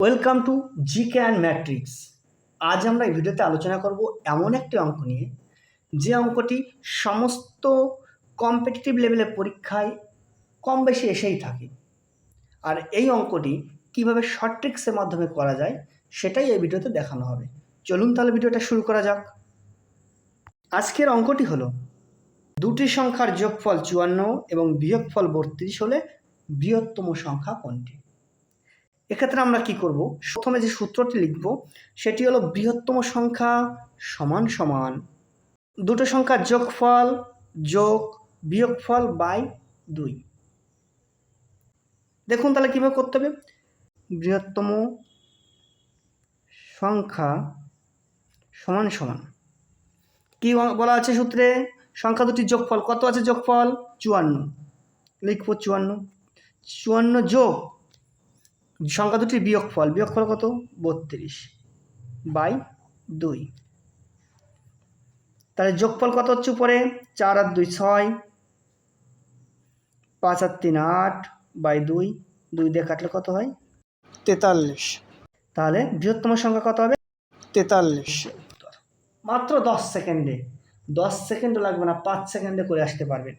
Welcome to GK and matrix. আজ আমরা এই ভিডিওতে আলোচনা করব এমন একটি অঙ্ক নিয়ে যে অঙ্কটি সমস্ত কম্পিটিটিভ লেভেলের পরীক্ষায় কম বেশি এসেই থাকে। আর এই অঙ্কটি কিভাবে শর্ট ট্রিক্সের মাধ্যমে করা যায় সেটাই এই ভিডিওতে দেখানো হবে। চলুন তাহলে ভিডিওটা শুরু করা যাক। আজকের অঙ্কটি হলো দুটি সংখ্যার যোগফল 54 এবং বিয়োগফল 32 হলে বৃহত্তম সংখ্যা কোনটি? এক্ষেত্রে আমরা কি করব, প্রথমে যে সূত্রটি লিখব সেটি হলো বৃহত্তম সংখ্যা সমান সমান দুটো সংখ্যার যোগফল যোগ বিয়োগফল বাই 2। দেখুন তাহলে কীভাবে করতে হবে। বৃহত্তম সংখ্যা সমান সমান কী বলা আছে সূত্রে, সংখ্যা দুটির যোগফল কত আছে, যোগফল 54, লিখব 54 যোগ সংখ্যা দুটির বিয়োগফল কত 32 বাই 2। তাহলে যোগফল কত হচ্ছে উপরে 4 আর 2 6, 5 আর 3 8 বাই 2, 2 দিয়ে কাটলে কত হয় 43। তাহলে বৃহত্তম সংখ্যা কত হবে 43। মাত্র 10 সেকেন্ডে, 10 সেকেন্ডও লাগবে না, 5 সেকেন্ডে করে আসতে পারবেন।